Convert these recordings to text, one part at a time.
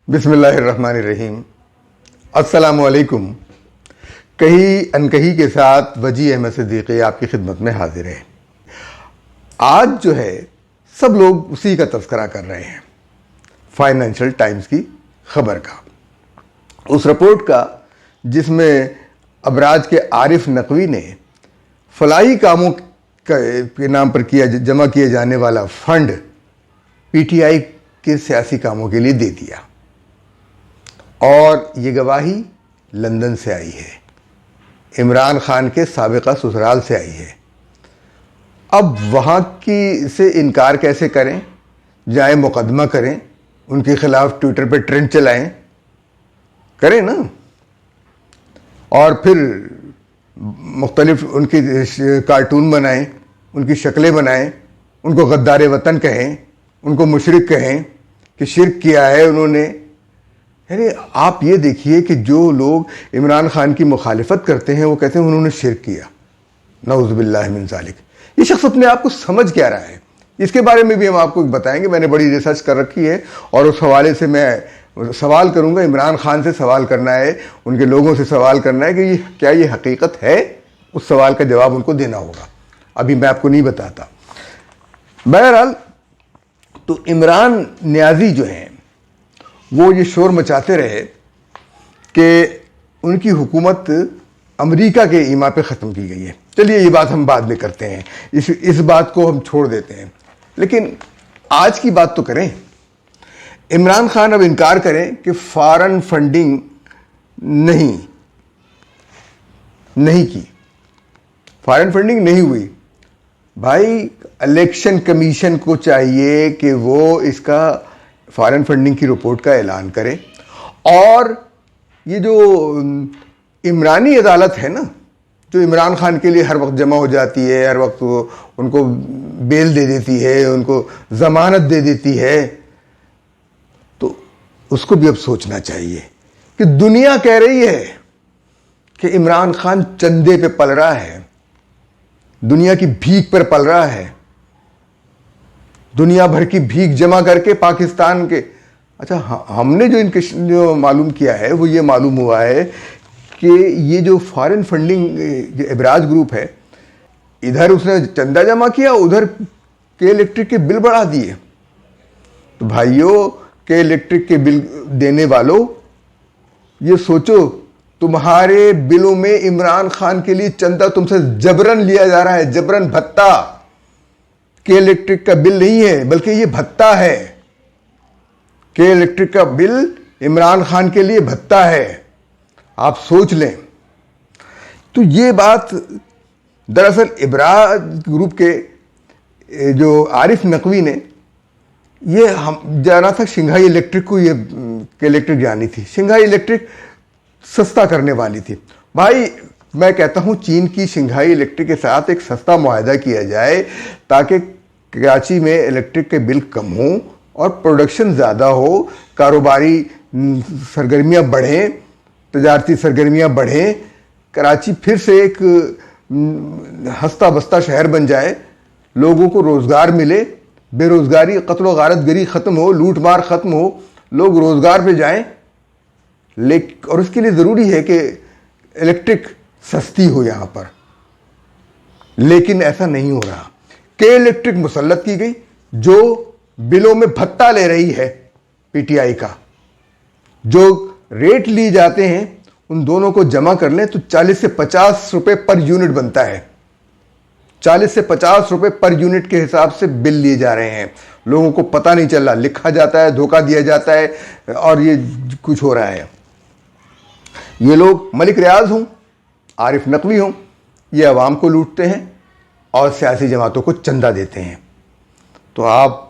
बिस्मिल्लाहिर्रहमानिर्रहीम। अस्सलामुअलैकुम। कहीं अनकही के साथ वजी अहमद सिद्दीकी आपकी खिदमत में हाजिर है। आज जो है सब लोग उसी का तज़किरा कर रहे हैं, फाइनेंशियल टाइम्स की खबर का, उस रिपोर्ट का जिसमें अबराज के आरिफ नकवी ने फलाही कामों के नाम पर जमा किए जाने वाला फंड पीटीआई के सियासी कामों के लिए दे दिया। और ये गवाही लंदन से आई है, इमरान खान के साबिका ससुराल से आई है। अब वहाँ की से इनकार कैसे करें? जाएं मुकदमा करें, उनके खिलाफ ट्विटर पे ट्रेंड चलाएं, करें ना, और फिर मुख्तलिफ उनकी कार्टून बनाएं, उनकी शक्लें बनाएं, उनको गद्दार वतन कहें, उनको मुशरिक कहें कि शिर्क किया है उन्होंने। यानी आप ये देखिए कि जो लोग इमरान खान की मुखालिफत करते हैं वो कहते हैं उन्होंने शिर्क किया। नऊज़ुबिल्लाहि मिन ज़ालिक। ये शख्स अपने आप को समझ क्या रहा है, इसके बारे में भी हम आपको बताएंगे। मैंने बड़ी रिसर्च कर रखी है और उस हवाले से मैं सवाल करूंगा। इमरान खान से सवाल करना है, उनके लोगों से सवाल करना है कि क्या ये हकीकत है। उस सवाल का जवाब उनको देना होगा, अभी मैं आपको नहीं बताता। बहरहाल तो इमरान नियाज़ी जो हैं वो ये शोर मचाते रहे कि उनकी हुकूमत अमेरिका के ईमा पे ख़त्म की गई है। चलिए ये बात हम बाद में करते हैं, इस बात को हम छोड़ देते हैं। लेकिन आज की बात तो करें। इमरान खान अब इनकार करें कि फॉरेन फंडिंग नहीं की, फॉरेन फंडिंग नहीं हुई। भाई इलेक्शन कमीशन को चाहिए कि वो इसका फॉरेन फंडिंग की रिपोर्ट का ऐलान करे। और ये जो इमरानी अदालत है ना, जो इमरान खान के लिए हर वक्त जमा हो जाती है, हर वक्त उनको बेल दे देती है, उनको जमानत दे देती है, तो उसको भी अब सोचना चाहिए कि दुनिया कह रही है कि इमरान खान चंदे पे पल रहा है, दुनिया की भीख पर पल रहा है, दुनिया भर की भीख जमा करके पाकिस्तान के। अच्छा, हमने जो मालूम किया है वो ये मालूम हुआ है कि ये जो फॉरेन फंडिंग एबराज ग्रुप है, इधर उसने चंदा जमा किया, उधर के इलेक्ट्रिक के बिल बढ़ा दिए। तो भाइयों, के इलेक्ट्रिक के बिल देने वालों, ये सोचो तुम्हारे बिलों में इमरान खान के लिए चंदा तुमसे जबरन लिया जा रहा है, जबरन भत्ता। के इलेक्ट्रिक का बिल नहीं है बल्कि ये भत्ता है। के इलेक्ट्रिक का बिल इमरान खान के लिए भत्ता है, आप सोच लें। तो ये बात दरअसल इबराज ग्रुप के जो आरिफ नकवी ने ये हम जाना था, शंघाई इलेक्ट्रिक को, ये के इलेक्ट्रिक जानी थी। शंघाई इलेक्ट्रिक सस्ता करने वाली थी। भाई मैं कहता हूं चीन की शंघाई इलेक्ट्रिक के साथ एक सस्ता मुआहदा किया जाए ताकि कराची में इलेक्ट्रिक के बिल कम हों और प्रोडक्शन ज़्यादा हो, कारोबारी सरगर्मियां बढ़ें, तजारती सरगर्मियां बढ़ें, कराची फिर से एक हंसता बसता शहर बन जाए, लोगों को रोज़गार मिले, बेरोज़गारी, कत्ल व गारतगरी ख़त्म हो, लूट मार ख़त्म हो, लोग रोज़गार पे जाएं। और इसके लिए ज़रूरी है कि इलेक्ट्रिक सस्ती हो यहाँ पर, लेकिन ऐसा नहीं हो रहा। के इलेक्ट्रिक मुसल्लत की गई, जो बिलों में भत्ता ले रही है पीटीआई का। जो रेट लिए जाते हैं उन दोनों को जमा कर लें तो 40 से 50 रुपए पर यूनिट बनता है। 40 से 50 रुपए पर यूनिट के हिसाब से बिल लिए जा रहे हैं। लोगों को पता नहीं चल रहा, लिखा जाता है, धोखा दिया जाता है और ये कुछ हो रहा है। ये लोग मलिक रियाज हों, आरिफ नकवी हों, ये अवाम को लूटते हैं और सियासी जमातों को चंदा देते हैं। तो आप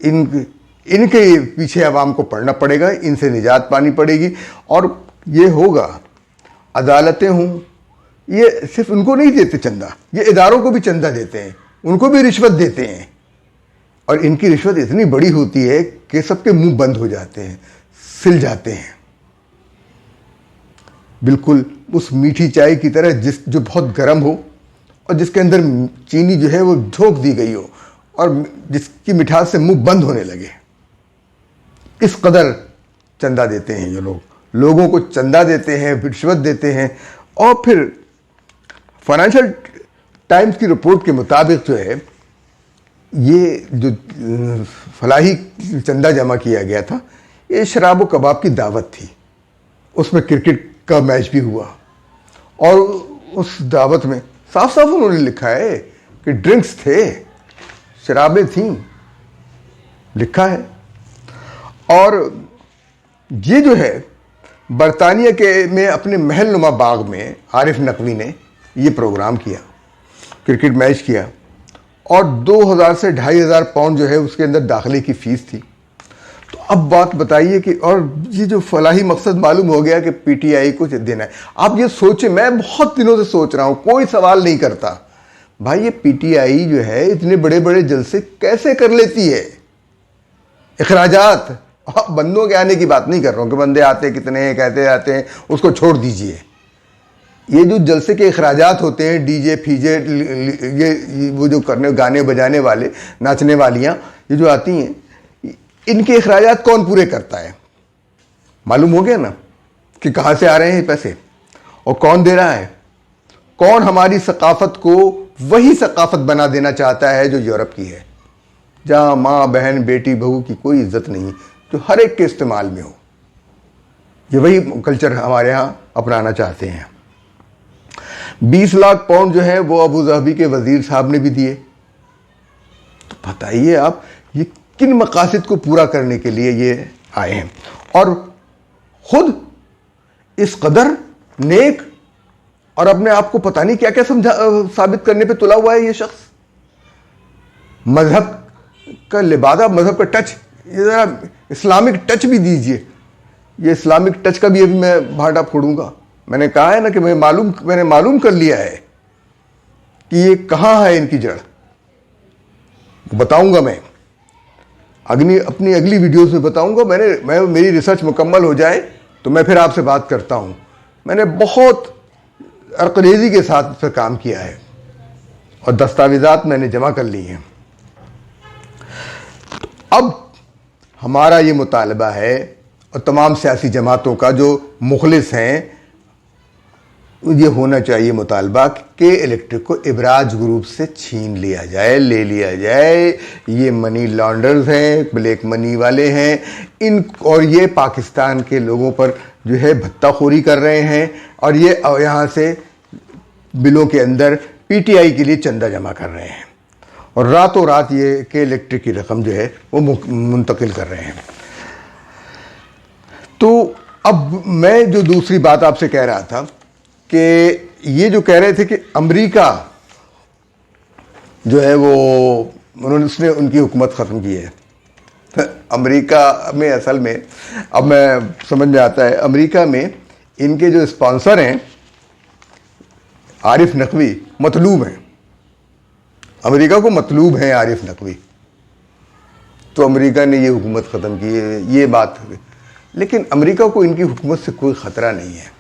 इनके पीछे अवाम को पड़ना पड़ेगा, इनसे निजात पानी पड़ेगी। और ये होगा, अदालतें हों, ये सिर्फ उनको नहीं देते चंदा, ये इदारों को भी चंदा देते हैं, उनको भी रिश्वत देते हैं। और इनकी रिश्वत इतनी बड़ी होती है कि सबके मुंह बंद हो जाते हैं, सिल जाते हैं, बिल्कुल उस मीठी चाय की तरह जो बहुत गर्म हो और जिसके अंदर चीनी जो है वो झोंक दी गई हो और जिसकी मिठास से मुंह बंद होने लगे। इस कदर चंदा देते हैं ये लोग, लोगों को चंदा देते हैं, रिश्वत देते हैं। और फिर फाइनेंशियल टाइम्स की रिपोर्ट के मुताबिक जो है ये जो फलाही चंदा जमा किया गया था, ये शराब व कबाब की दावत थी। उसमें क्रिकेट का मैच भी हुआ और उस दावत में साफ साफ उन्होंने लिखा है कि ड्रिंक्स थे, शराबें थीं, लिखा है। और ये जो है बरतानिया के में अपने महल नुमा बाग में आरिफ नकवी ने ये प्रोग्राम किया, क्रिकेट मैच किया और 2000 से 2500 पाउंड जो है उसके अंदर दाखिले की फ़ीस थी। तो अब बात बताइए कि और ये जो फलाही मकसद मालूम हो गया कि पीटीआई को देना है। आप ये सोचें, मैं बहुत दिनों से सोच रहा हूँ, कोई सवाल नहीं करता भाई ये पीटीआई जो है इतने बड़े बड़े जलसे कैसे कर लेती है। अखराजात, बंदों के आने की बात नहीं कर रहा हूँ कि बंदे आते कितने हैं, कहते आते हैं, उसको छोड़ दीजिए। ये जो जलसे के अखराजात होते हैं, डीजे फीजे, ये वो जो करने गाने बजाने वाले, नाचने वालियाँ ये जो आती हैं, इनके अखराजात कौन पूरे करता है? मालूम हो गया ना कि कहाँ से आ रहे हैं पैसे और कौन दे रहा है। कौन हमारी सकाफत को वही सकाफत बना देना चाहता है जो यूरोप की है, जहाँ माँ बहन बेटी बहू की कोई इज्जत नहीं, जो हर एक के इस्तेमाल में हो। ये वही कल्चर हमारे यहाँ अपनाना चाहते हैं। 20 लाख पाउंड जो है वो अबू धाबी के वजीर साहब ने भी दिए। तो बताइए आप ये किन मकासद को पूरा करने के लिए ये आए हैं। और खुद इस कदर नेक और अपने आप को पता नहीं क्या क्या साबित करने पे तुला हुआ है ये शख्स। मजहब का लिबादा, मजहब का टच, ये जरा इस्लामिक टच भी दीजिए। ये इस्लामिक टच का भी अभी मैं भांडा फोड़ूंगा। मैंने कहा है ना कि मैंने मालूम कर लिया है कि ये कहाँ है, इनकी जड़ बताऊंगा मैं अपनी अगली वीडियोस में बताऊंगा। मेरी रिसर्च मुकम्मल हो जाए तो मैं फिर आपसे बात करता हूं। मैंने बहुत अरकरेजी के साथ इस पर काम किया है और दस्तावेजात मैंने जमा कर ली हैं। तो अब हमारा ये मुतालबा है और तमाम सियासी जमातों का जो मुखलिस हैं, ये होना चाहिए मुतालबा कि इलेक्ट्रिक को इबराज ग्रुप से छीन लिया जाए, ले लिया जाए। ये मनी लॉन्डर्स हैं, ब्लैक मनी वाले हैं और ये पाकिस्तान के लोगों पर जो है भत्ताखोरी कर रहे हैं और ये यहाँ से बिलों के अंदर पीटीआई के लिए चंदा जमा कर रहे हैं और रातों रात ये के इलेक्ट्रिक की रकम जो है वो मुंतकिल कर रहे हैं। तो अब मैं जो दूसरी बात आपसे कह रहा था कि ये जो कह रहे थे कि अमेरिका जो है वो उसने उनकी हुकूमत ख़त्म की है। अमेरिका में असल में अब मैं समझ में आता है, अमेरिका में इनके जो स्पॉन्सर हैं आरिफ नकवी मतलूब हैं। अमेरिका को मतलूब हैं आरिफ नकवी, तो अमेरिका ने ये हुकूमत ख़त्म की है, ये बात है। लेकिन अमेरिका को इनकी हुकूमत से कोई ख़तरा नहीं है,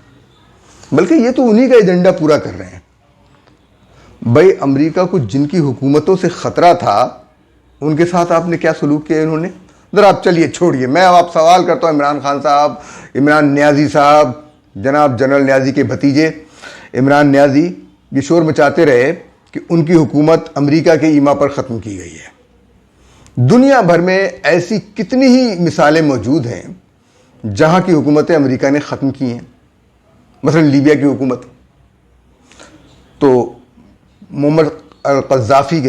बल्कि ये तो उन्हीं का एजेंडा पूरा कर रहे हैं। भाई अमेरिका को जिनकी हुकूमतों से ख़तरा था उनके साथ आपने क्या सलूक किया इन्होंने? ज़रा आप चलिए छोड़िए, मैं अब आप सवाल करता हूँ इमरान खान साहब, इमरान न्याजी साहब, जनाब जनरल न्याजी के भतीजे इमरान न्याजी ये शोर मचाते रहे कि उनकी हुकूमत अमेरिका के ईमा पर ख़त्म की गई है। दुनिया भर में ऐसी कितनी ही मिसालें मौजूद हैं जहाँ की हुकूमतें अमेरिका ने ख़त्म की हैं। मसलन लीबिया की हुकूमत, तो मुअम्मर क़ज़्ज़ाफ़ी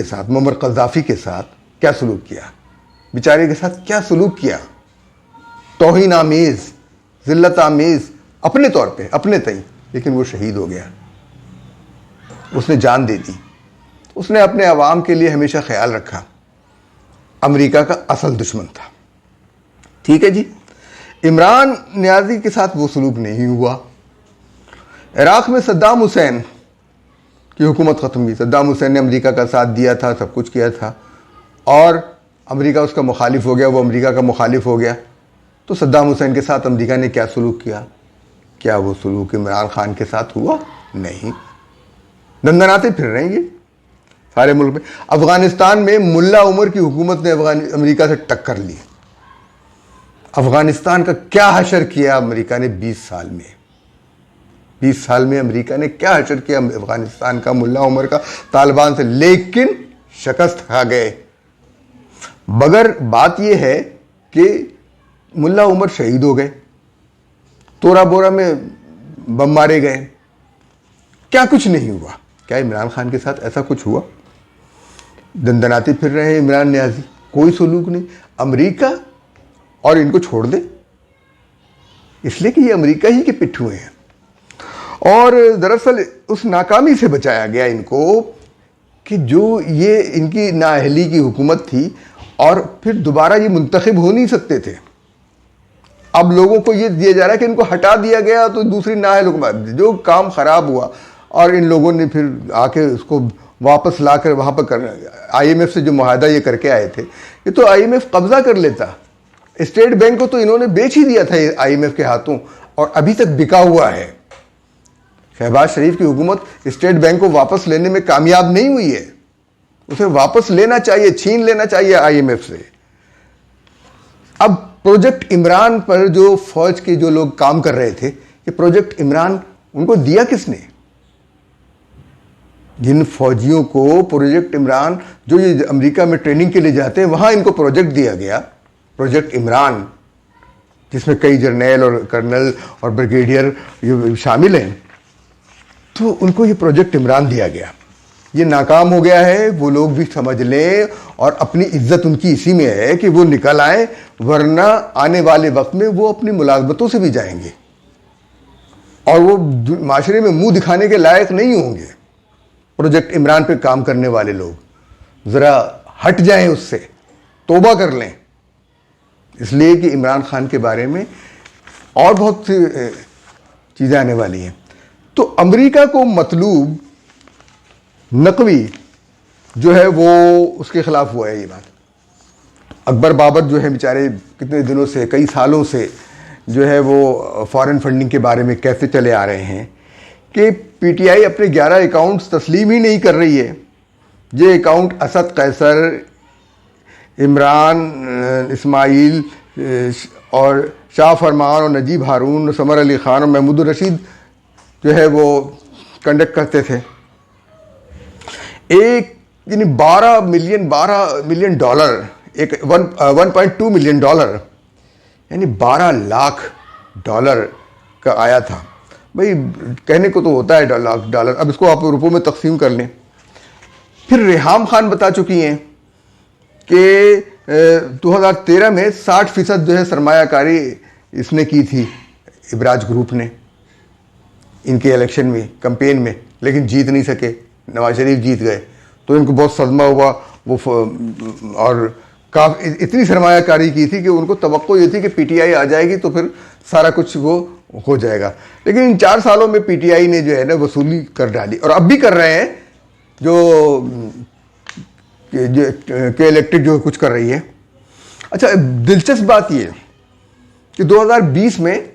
के साथ क्या सलूक किया, बेचारे के साथ क्या सलूक किया, तौहीन आमेज़, ज़िल्लत आमेज़ अपने तौर पे, अपने तई। लेकिन वो शहीद हो गया, उसने जान दे दी। उसने अपने अवाम के लिए हमेशा ख्याल रखा, अमेरिका का असल दुश्मन था। ठीक है जी, इमरान न्याजी के साथ वो सलूक नहीं हुआ। इराक़ में सद्दाम हुसैन की हुकूमत ख़त्म की। सद्दाम हुसैन ने अमेरिका का साथ दिया था, सब कुछ किया था और अमेरिका उसका मुखालिफ हो गया, वो अमेरिका का मुखालिफ हो गया। तो सद्दाम हुसैन के साथ अमेरिका ने क्या सलूक किया? क्या वो सलूक इमरान खान के साथ हुआ? नहीं। दंदनाते फिर रहे हैं ये सारे मुल्क में। अफ़गानिस्तान में मुल्ला उमर की हुकूमत ने अमेरिका से टक्कर ली। अफगानिस्तान का क्या हशर किया अमेरिका ने 20 साल में। 20 साल में अमेरिका ने क्या हशर किया अफगानिस्तान का, मुल्ला उमर का, तालिबान से, लेकिन शिकस्त खा गए। मगर बात यह है कि मुल्ला उमर शहीद हो गए, तोरा बोरा में बम मारे गए, क्या कुछ नहीं हुआ। क्या इमरान खान के साथ ऐसा कुछ हुआ? दंदनाते फिर रहे हैं इमरान न्याजी, कोई सलूक नहीं। अमेरिका और इनको छोड़ दे, इसलिए कि ये अमेरिका ही के पिट्ठू हैं। और दरअसल उस नाकामी से बचाया गया इनको कि जो ये इनकी नाअहली की हुकूमत थी और फिर दोबारा ये मुंतखब हो नहीं सकते थे। अब लोगों को ये दिया जा रहा है कि इनको हटा दिया गया तो दूसरी नाअहल हुकूमत, जो काम ख़राब हुआ और इन लोगों ने फिर आके उसको वापस ला कर वहाँ पर कर, IMF से जो मुआहदा ये करके आए थे, ये तो IMF कब्जा कर लेता। स्टेट बैंक को तो इन्होंने बेच ही दिया था IMF के हाथों, और अभी तक बिका हुआ है। शहबाज शरीफ की हुकूमत स्टेट बैंक को वापस लेने में कामयाब नहीं हुई है। उसे वापस लेना चाहिए, छीन लेना चाहिए IMF से। अब प्रोजेक्ट इमरान पर जो फौज के जो लोग काम कर रहे थे, ये प्रोजेक्ट इमरान उनको दिया किसने? जिन फौजियों को प्रोजेक्ट इमरान, जो ये अमेरिका में ट्रेनिंग के लिए जाते हैं, वहां इनको प्रोजेक्ट दिया गया, प्रोजेक्ट इमरान, जिसमें कई जर्नल और कर्नल और ब्रिगेडियर ये शामिल हैं, तो उनको ये प्रोजेक्ट इमरान दिया गया। ये नाकाम हो गया है, वो लोग भी समझ लें, और अपनी इज्जत उनकी इसी में है कि वो निकल आए, वरना आने वाले वक्त में वो अपनी मुलाजमतों से भी जाएंगे और वो माशरे में मुंह दिखाने के लायक नहीं होंगे। प्रोजेक्ट इमरान पे काम करने वाले लोग ज़रा हट जाएं उससे, तौबा कर लें, इसलिए कि इमरान खान के बारे में और बहुत सी चीज़ें आने वाली हैं। तो अमेरिका को मतलूब नकवी जो है वो उसके ख़िलाफ़ हुआ है। ये बात अकबर बाबर जो है बेचारे कितने दिनों से, कई सालों से जो है वो फॉरेन फंडिंग के बारे में कहते चले आ रहे हैं कि PTI अपने 11 अकाउंट्स तस्लीम ही नहीं कर रही है। ये अकाउंट असद कैसर, इमरान इस्माइल और शाह फरमान और नजीब हारून, समर अली ख़ान और महमूद रशीद जो है वो कंडक्ट करते थे। एक यानी 12 मिलियन डॉलर, एक 1.2 मिलियन डॉलर, यानी 12 लाख डॉलर का आया था। भाई कहने को तो होता है लाख डॉलर, अब इसको आप रुपयों में तकसीम कर लें। फिर रेहाम खान बता चुकी हैं कि 2013 में 60% जो है सरमायाकारी इसने की थी, इब्राज ग्रुप ने, इनके इलेक्शन में, कैंपेन में, लेकिन जीत नहीं सके। नवाज शरीफ जीत गए तो इनको बहुत सदमा हुआ वो, और काफ़ी इतनी सरमायाकारी की थी कि उनको तवक्को ये थी कि PTI आ जाएगी तो फिर सारा कुछ वो हो जाएगा। लेकिन इन 4 सालों में PTI ने जो है ना वसूली कर डाली, और अब भी कर रहे हैं। जो के इलेक्ट्रिक जो कुछ कर रही है। अच्छा, दिलचस्प बात ये कि 2020 में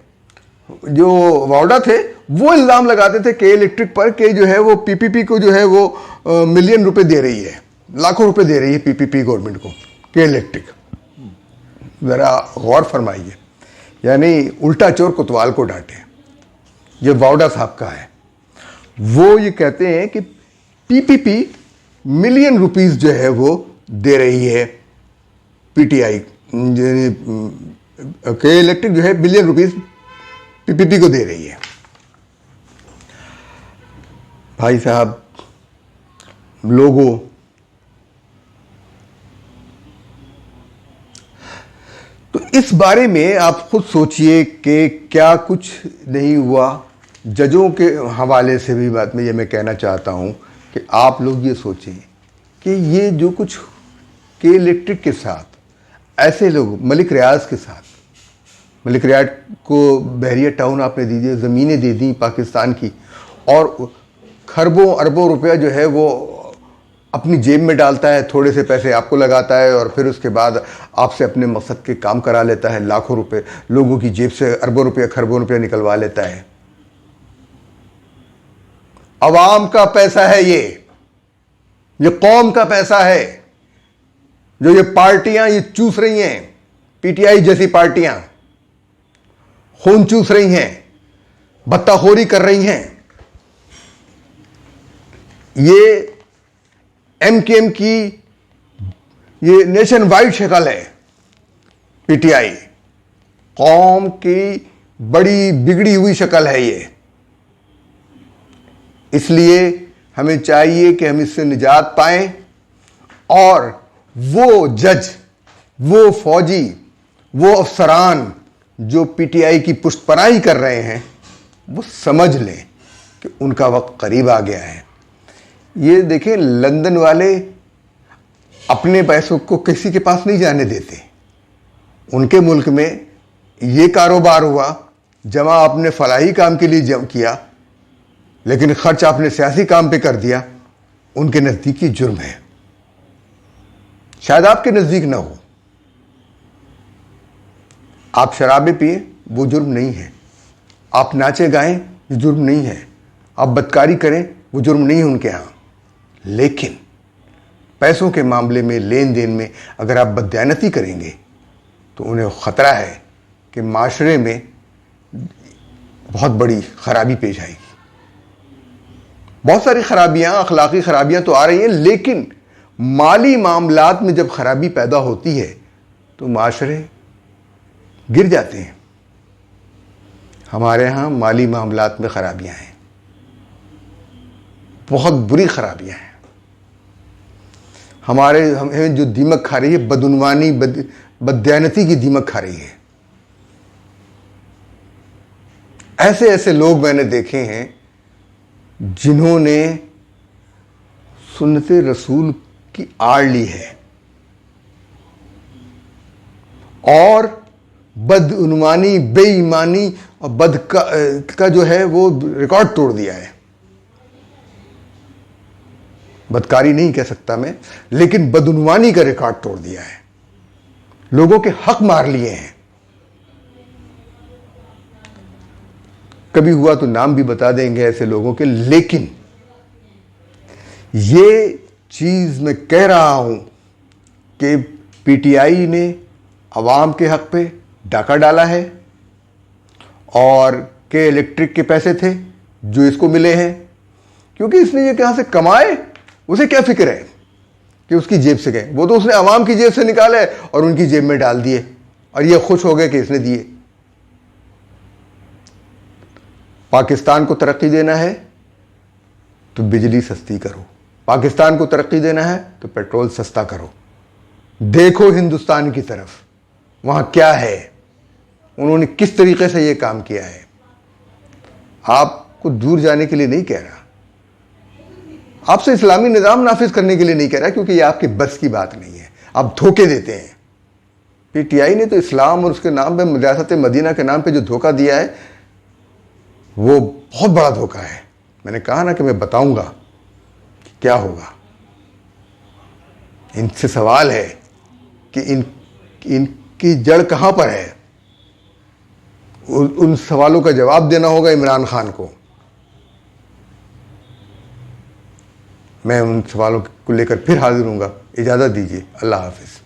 जो वावडा थे वो इल्ज़ाम लगाते थे के इलेक्ट्रिक पर कि जो है वो PPP को जो है वो मिलियन रुपए दे रही है, लाखों रुपए दे रही है PPP गवर्नमेंट को, के इलेक्ट्रिक। ज़रा गौर फरमाइए, यानी उल्टा चोर कोतवाल को डांटे। ये वावडा साहब का है, वो ये कहते हैं कि PPP मिलियन रुपीस जो है वो दे रही है PTI, के इलेक्ट्रिक जो है बिलियन रुपीस PPP को दे रही है। भाई साहब, लोगों तो इस बारे में आप खुद सोचिए कि क्या कुछ नहीं हुआ। जजों के हवाले से भी बात में ये मैं कहना चाहता हूं कि आप लोग ये सोचें कि ये जो कुछ के इलेक्ट्रिक के साथ, ऐसे लोग मलिक रियाज के साथ, मलिक रियाज को बहरिया टाउन आपने दीजिए, ज़मीनें दे दी पाकिस्तान की, और खरबों अरबों रुपया जो है वो अपनी जेब में डालता है, थोड़े से पैसे आपको लगाता है और फिर उसके बाद आपसे अपने मकसद के काम करा लेता है। लाखों रुपए लोगों की जेब से, अरबों रुपया, खरबों रुपया निकलवा लेता है। अवाम का पैसा है ये कौम का पैसा है, जो ये पार्टियां ये चूस रही हैं, PTI जैसी पार्टियां। खून चूस रही हैं, बत्ताखोरी कर रही हैं। ये एमकेएम की ये नेशन वाइड शक्ल है। पीटीआई कौम की बड़ी बिगड़ी हुई शक्ल है ये। इसलिए हमें चाहिए कि हम इससे निजात पाएं और वो जज, वो फौजी, वो अफसरान जो पीटीआई की पुष्टपनाही कर रहे हैं वो समझ लें कि उनका वक्त करीब आ गया है। ये देखें, लंदन वाले अपने पैसों को किसी के पास नहीं जाने देते। उनके मुल्क में ये कारोबार हुआ, जमा आपने फलाही काम के लिए जम किया, लेकिन खर्च आपने सियासी काम पे कर दिया, उनके नज़दीक ही जुर्म है। शायद आपके नज़दीक ना हो। आप शराबें पिए, वो जुर्म नहीं है। आप नाचे गाएं, ये जुर्म नहीं है। आप बदकारी करें, वो जुर्म नहीं है उनके यहाँ। लेकिन पैसों के मामले में, लेन देन में अगर आप बददयानती करेंगे तो उन्हें ख़तरा है कि माशरे में बहुत बड़ी खराबी पेश आएगी। बहुत सारी खराबियां, अखलाकी खराबियां तो आ रही हैं, लेकिन माली मामलात में जब खराबी पैदा होती है तो माशरे गिर जाते हैं। हमारे यहाँ माली मामलात में खराबियां हैं, बहुत बुरी खराबियां हैं। हमें जो दीमक खा रही है, बदउनवानी, बददयानती की दीमक खा रही है। ऐसे ऐसे लोग मैंने देखे हैं जिन्होंने सुन्नते रसूल की आड़ ली है और बदउनवानी, बेईमानी और बद का जो है वो रिकॉर्ड तोड़ दिया है। बदकारी नहीं कह सकता मैं, लेकिन बदउनवानी का रिकॉर्ड तोड़ दिया है। लोगों के हक मार लिए हैं। कभी हुआ तो नाम भी बता देंगे ऐसे लोगों के। लेकिन ये चीज मैं कह रहा हूं कि पीटीआई ने अवाम के हक पे डाका डाला है और के इलेक्ट्रिक के पैसे थे जो इसको मिले हैं, क्योंकि इसने ये कहां से कमाए, उसे क्या फिक्र है कि उसकी जेब से गए। वो तो उसने अवाम की जेब से निकाले और उनकी जेब में डाल दिए और ये खुश हो गए कि इसने दिए। पाकिस्तान को तरक्की देना है तो बिजली सस्ती करो, पाकिस्तान को तरक्की देना है तो पेट्रोल सस्ता करो। देखो हिंदुस्तान की तरफ, वहां क्या है, उन्होंने किस तरीके से यह काम किया है। आपको दूर जाने के लिए नहीं कह रहा, आपसे इस्लामी निज़ाम नाफिज करने के लिए नहीं कह रहा, क्योंकि यह आपके बस की बात नहीं है। आप धोखे देते हैं। पीटीआई ने तो इस्लाम और उसके नाम पे, रियासत मदीना के नाम पे जो धोखा दिया है वो बहुत बड़ा धोखा है। मैंने कहा ना कि मैं बताऊंगा कि क्या होगा। इनसे सवाल है कि इनकी जड़ कहां पर है। उन सवालों का जवाब देना होगा इमरान खान को। मैं उन सवालों को लेकर फिर हाजिर हूंगा। इजाज़त दीजिए। अल्लाह हाफिज़।